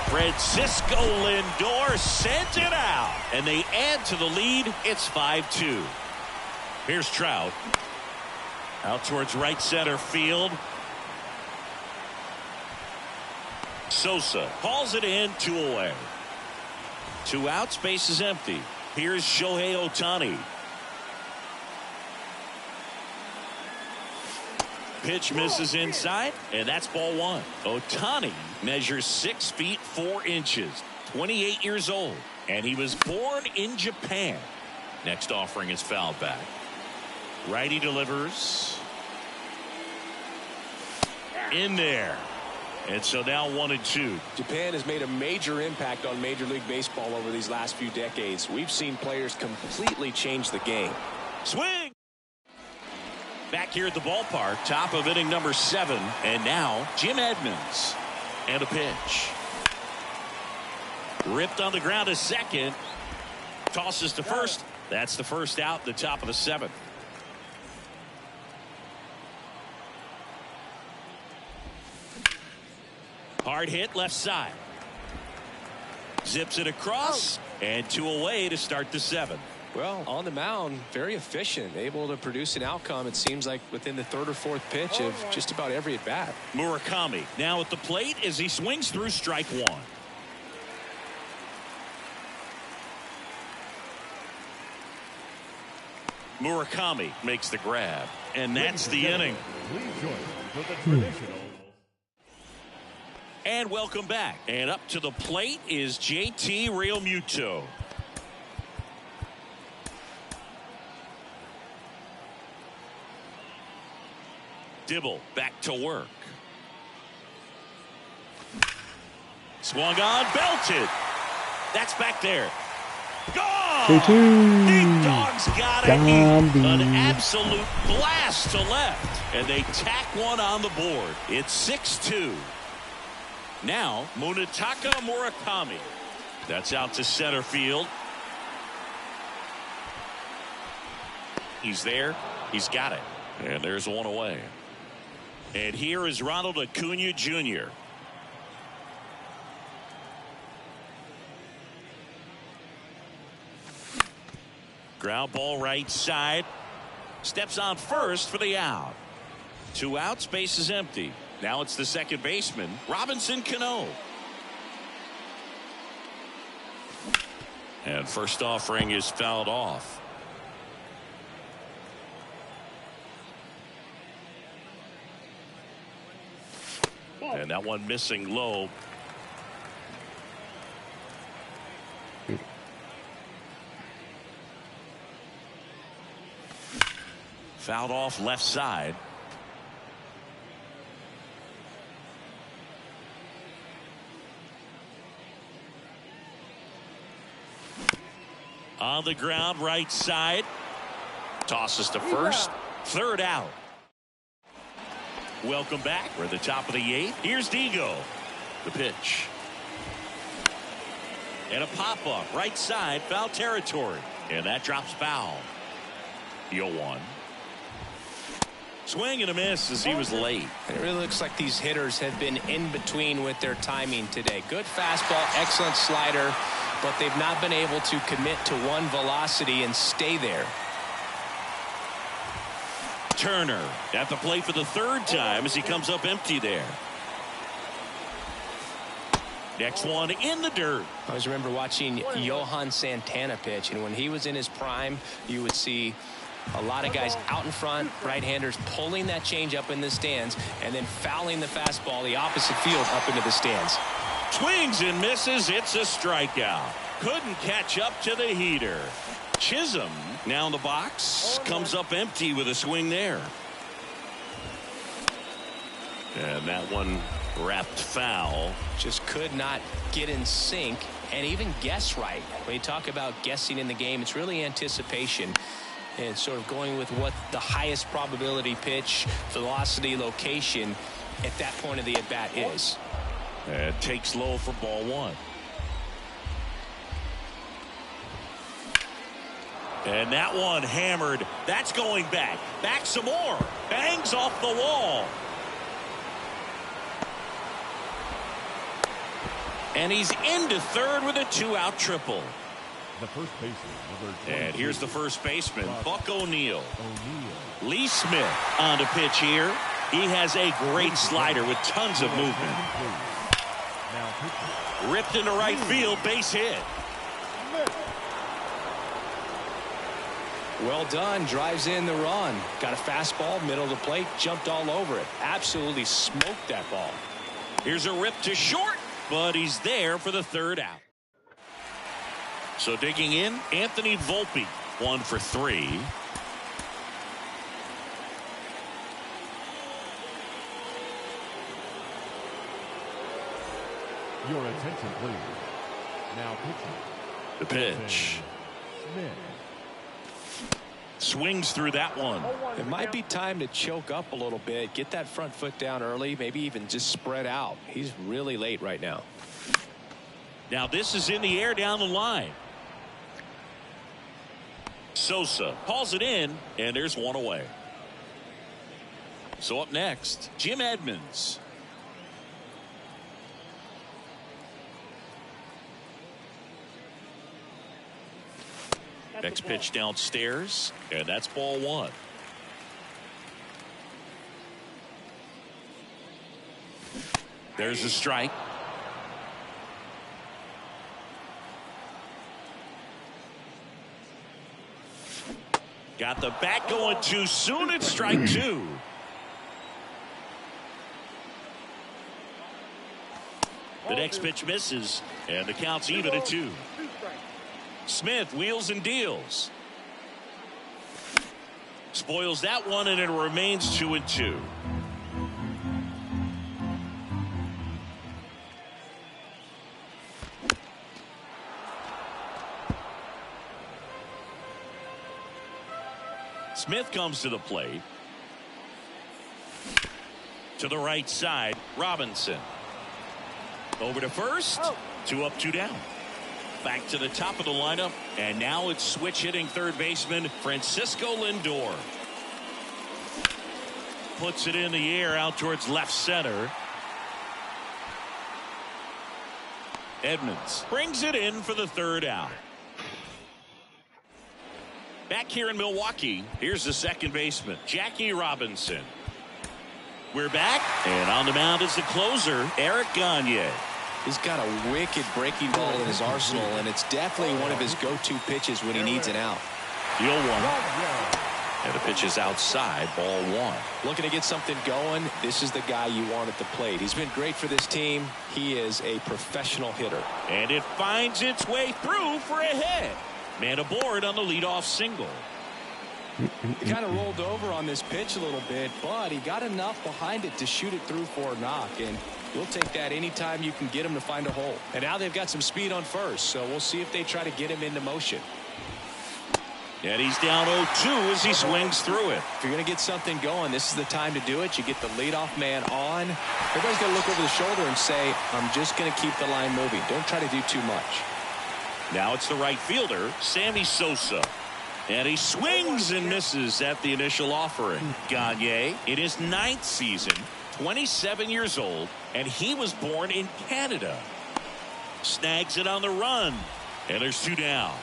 Francisco Lindor sends it out. And they add to the lead. It's 5-2. Here's Trout. Out towards right center field. Sosa hauls it in. 2 away. 2 outs. Base is empty. Here's Shohei Ohtani. Pitch misses inside, and that's ball 1. Ohtani measures 6 feet 4 inches, 28 years old, and he was born in Japan. Next offering is fouled back. Righty delivers. In there. And so now 1-2. Japan has made a major impact on Major League Baseball over these last few decades. We've seen players completely change the game. Swing. Back here at the ballpark, top of inning number 7. And now Jim Edmonds. And a pitch. Ripped on the ground to second. Tosses to first. That's the first out, the top of the 7th. Hard hit left side. Zips it across, and 2 away to start the 7th. Well, on the mound, very efficient, able to produce an outcome, it seems like, within the 3rd or 4th pitch of just about every at bat. Murakami now at the plate as he swings through strike 1. Murakami makes the grab, and that's the inning. Please join me for the traditional. And welcome back. And up to the plate is JT Realmuto. Dibble back to work. Swung on, belted. That's back there. Gone! Big Dog's got it. An absolute blast to left. And they tack one on the board. It's 6-2. Now, Munetaka Murakami. That's out to center field. He's there. He's got it. And there's one away. And here is Ronald Acuna Jr. Ground ball right side. Steps on first for the out. 2 outs, base is empty. Now it's the second baseman, Robinson Cano. And first offering is fouled off. And that one missing low. Fouled off left side. On the ground right side. Tosses to first. Third out. Welcome back. We're at the top of the 8th. Here's Digo. The pitch. And a pop-up right side. Foul territory. And that drops foul. 0-1. Swing and a miss as he was late. It really looks like these hitters have been in between with their timing today. Good fastball, excellent slider, but they've not been able to commit to one velocity and stay there. Turner at the plate for the 3rd time as he comes up empty there. Next one in the dirt. I always remember watching Johan Santana pitch, and when he was in his prime, you would see a lot of guys out in front, right-handers pulling that change up in the stands and then fouling the fastball the opposite field up into the stands. Swings and misses. It's a strikeout. Couldn't catch up to the heater. Chisholm now in the box. Comes up empty with a swing there. And that one wrapped foul. Just could not get in sync and even guess right. When you talk about guessing in the game, it's really anticipation and sort of going with what the highest probability pitch, velocity, location at that point of the at-bat is. It takes low for ball 1. And that one hammered. That's going back. Back some more. Bangs off the wall. And he's into third with a 2-out triple. The first baseman, and here's the first baseman, Buck O'Neil. Lee Smith on to pitch here. He has a great slider with tons of movement. Ripped into right field, base hit. Well done. Drives in the run. Got a fastball, middle of the plate, jumped all over it. Absolutely smoked that ball. Here's a rip to short, but he's there for the 3rd out. So digging in, Anthony Volpe, 1 for 3. Your attention, please. Now pitching. The pitch. Smith. Swings through that one. It might be time to choke up a little bit, get that front foot down early, maybe even just spread out. He's really late right now. Now this is in the air down the line. Sosa calls it in, and there's one away. So up next, Jim Edmonds. Next pitch downstairs, and that's ball 1. There's a strike. Got the bat going too soon. It's strike 2. The next pitch misses, and the count's even at 2. Smith wheels and deals. Spoils that one, and it remains 2-2. Smith comes to the plate. To the right side, Robinson. Over to first. 2 up, 2 down. Back to the top of the lineup, and now it's switch hitting third baseman Francisco Lindor. Puts it in the air out towards left center. Edmonds brings it in for the 3rd out. Back here in Milwaukee, here's the second baseman, Jackie Robinson. We're back, and on the mound is the closer, Eric Gagne. He's got a wicked breaking ball in his arsenal, and it's definitely one of his go-to pitches when he needs an out. The 0-1. And the pitch is outside, ball 1. Looking to get something going. This is the guy you want at the plate. He's been great for this team. He is a professional hitter. And it finds its way through for a hit. Man aboard on the leadoff single. He kind of rolled over on this pitch a little bit, but he got enough behind it to shoot it through for a knock, and you'll take that anytime you can get him to find a hole. And now they've got some speed on first, so we'll see if they try to get him into motion. And he's down 0-2 as he swings through it. If you're going to get something going, this is the time to do it. You get the leadoff man on. Everybody's going to look over the shoulder and say, I'm just going to keep the line moving. Don't try to do too much. Now it's the right fielder, Sammy Sosa. And he swings and misses at the initial offering. Gagne in his 9th season, 27 years old, and he was born in Canada. Snags it on the run, and there's 2 down.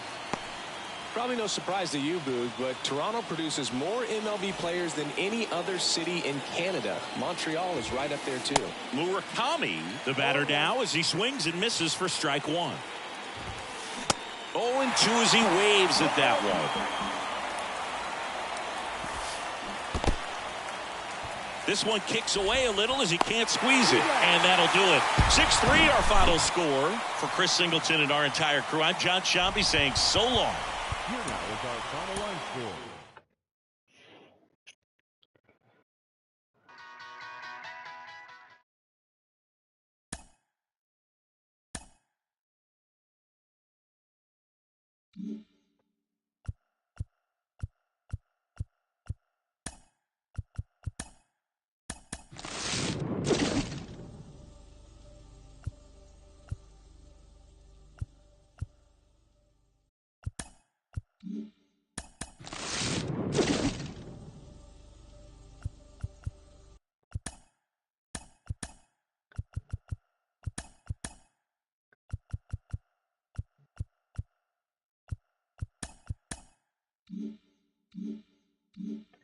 Probably no surprise to you, Boog, but Toronto produces more MLB players than any other city in Canada. Montreal is right up there, too. Murakami, the batter now, as he swings and misses for strike 1. 0-2 as he waves at that one. This one kicks away a little as he can't squeeze it. And that'll do it. 6-3 our final score. For Chris Singleton and our entire crew, I'm John Shambi saying so long. Here now is our final line score. Mm-hmm.